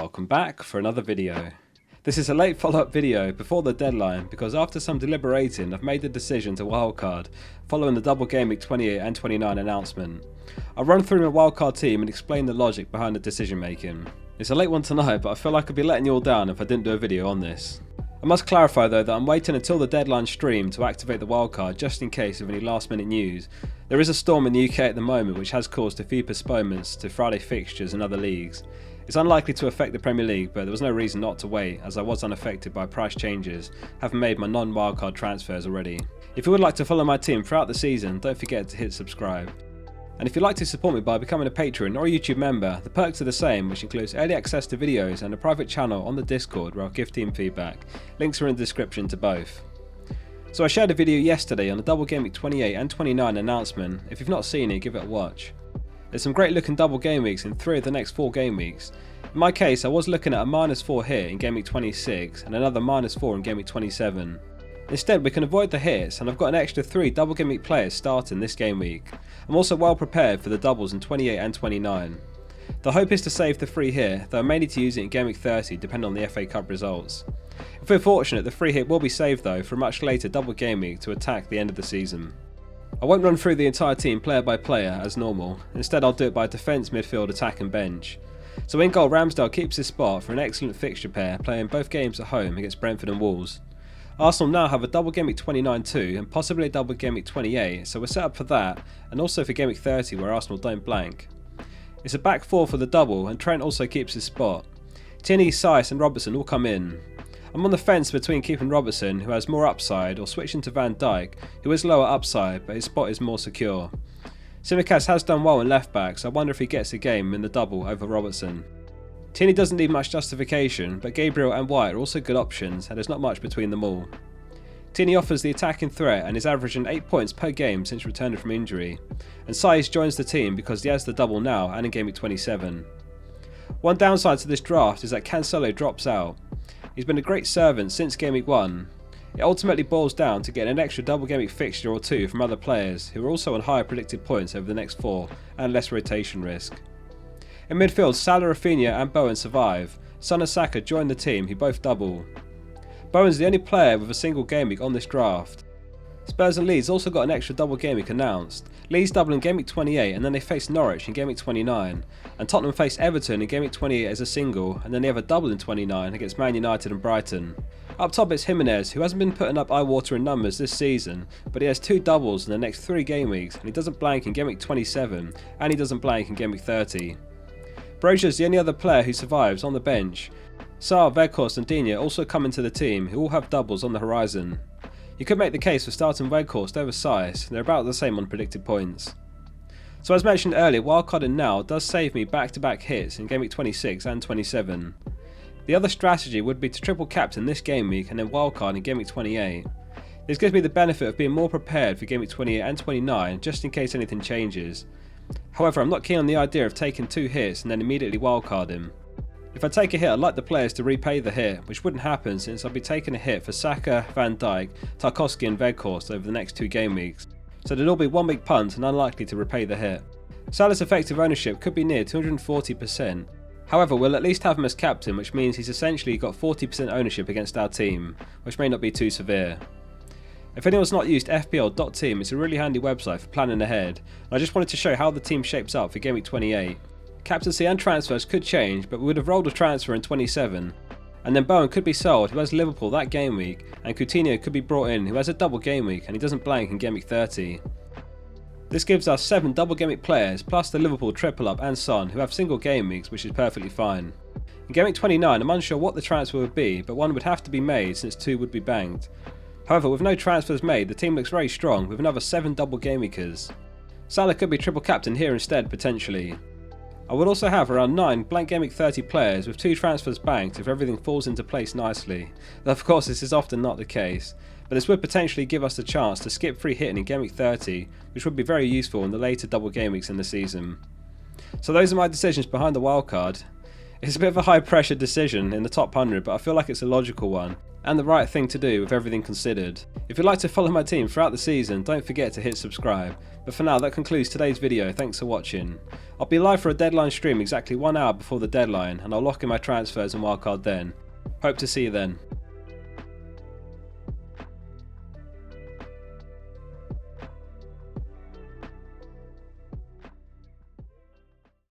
Welcome back for another video. This is a late follow-up video before the deadline because after some deliberating I've made the decision to wildcard following the double Gameweek 28 and 29 announcement. I'll run through my wildcard team and explain the logic behind the decision making. It's a late one tonight, but I feel like I'd be letting you all down if I didn't do a video on this. I must clarify though that I'm waiting until the deadline stream to activate the wildcard just in case of any last minute news. There is a storm in the UK at the moment which has caused a few postponements to Friday fixtures in other leagues. It's unlikely to affect the Premier League, but there was no reason not to wait as I was unaffected by price changes, having made my non-wildcard transfers already. If you would like to follow my team throughout the season, don't forget to hit subscribe. And if you'd like to support me by becoming a patron or a YouTube member, the perks are the same, which includes early access to videos and a private channel on the Discord where I'll give team feedback. Links are in the description to both. So I shared a video yesterday on the double Gameweek 28 and 29 announcement. If you've not seen it, give it a watch. There's some great looking double game weeks in 3 of the next 4 game weeks. In my case, I was looking at a -4 hit in Gameweek 26 and another -4 in Gameweek 27. Instead, we can avoid the hits, and I've got an extra 3 double game week players starting this game week. I'm also well prepared for the doubles in 28 and 29. The hope is to save the free hit, though I may need to use it in Gameweek 30 depending on the FA Cup results. If we're fortunate, the free hit will be saved though for a much later double game week to attack the end of the season. I won't run through the entire team player by player as normal, instead I'll do it by defence, midfield, attack and bench. So in goal, Ramsdale keeps his spot for an excellent fixture pair, playing both games at home against Brentford and Wolves. Arsenal now have a double Gameweek 29 too, and possibly a double Gameweek 28, so we're set up for that, and also for Gameweek 30 where Arsenal don't blank. It's a back 4 for the double, and Trent also keeps his spot. Tierney, Saiss and Robertson all come in. I'm on the fence between keeping Robertson, who has more upside, or switching to Van Dijk, who is lower upside but his spot is more secure. Tsimikas has done well in left back, so I wonder if he gets a game in the double over Robertson. Tierney doesn't need much justification, but Gabriel and White are also good options and there's not much between them all. Tierney offers the attacking threat and is averaging 8 points per game since returning from injury, and Saiss joins the team because he has the double now and in Gameweek 27. One downside to this draft is that Cancelo drops out. He's been a great servant since Gameweek 1. It ultimately boils down to getting an extra double Gameweek fixture or 2 from other players who are also on higher predicted points over the next 4 and less rotation risk. In midfield, Salah, Rafinha and Bowen survive. Son and Saka join the team who both double. Bowen's the only player with a single game week on this draft. Spurs and Leeds also got an extra double game week announced. Leeds double in Gameweek 28 and then they face Norwich in Gameweek 29. And Tottenham face Everton in Gameweek 28 as a single, and then they have a double in 29 against Man United and Brighton. Up top it's Jimenez, who hasn't been putting up eye-watering numbers this season, but he has 2 doubles in the next 3 game weeks, and he doesn't blank in Gameweek 27 and he doesn't blank in Gameweek 30. Brozier's the only other player who survives on the bench. Sarr, Weghorst and Digne also come into the team, who all have doubles on the horizon. You could make the case for starting Weghorst over Saiss, they're about the same on predicted points. So as mentioned earlier, wildcarding now does save me back-to-back hits in Gameweek 26 and 27. The other strategy would be to triple captain this game week and then wildcard in Gameweek 28. This gives me the benefit of being more prepared for Gameweek 28 and 29 just in case anything changes. However, I'm not keen on the idea of taking 2 hits and then immediately wildcarding. If I take a hit, I'd like the players to repay the hit, which wouldn't happen since I'll be taking a hit for Saka, Van Dijk, Tarkowski and Weghorst over the next 2 game weeks, so they'd all be 1 week punt and unlikely to repay the hit. Salah's effective ownership could be near 240%, however we'll at least have him as captain, which means he's essentially got 40% ownership against our team, which may not be too severe. If anyone's not used fpl.team, it's a really handy website for planning ahead, and I just wanted to show how the team shapes up for Gameweek 28. Captaincy and transfers could change, but we would have rolled a transfer in 27, and then Bowen could be sold, who has Liverpool that game week, and Coutinho could be brought in, who has a double game week and he doesn't blank in Gameweek 30. This gives us 7 double game week players plus the Liverpool triple up and Son, who have single game weeks, which is perfectly fine. In Gameweek 29 I'm unsure what the transfer would be, but one would have to be made since 2 would be banked. However, with no transfers made, the team looks very strong with another 7 double game weekers. Salah could be triple captain here instead potentially. I would also have around 9 blank Gameweek 30 players with 2 transfers banked if everything falls into place nicely, though of course this is often not the case, but this would potentially give us the chance to skip free hitting in Gameweek 30, which would be very useful in the later double game weeks in the season. So those are my decisions behind the wildcard. It's a bit of a high pressure decision in the top 100, but I feel like it's a logical one. and the right thing to do with everything considered. If you'd like to follow my team throughout the season, don't forget to hit subscribe. But for now, that concludes today's video. Thanks for watching. I'll be live for a deadline stream exactly 1 hour before the deadline, and I'll lock in my transfers and wildcard then. Hope to see you then.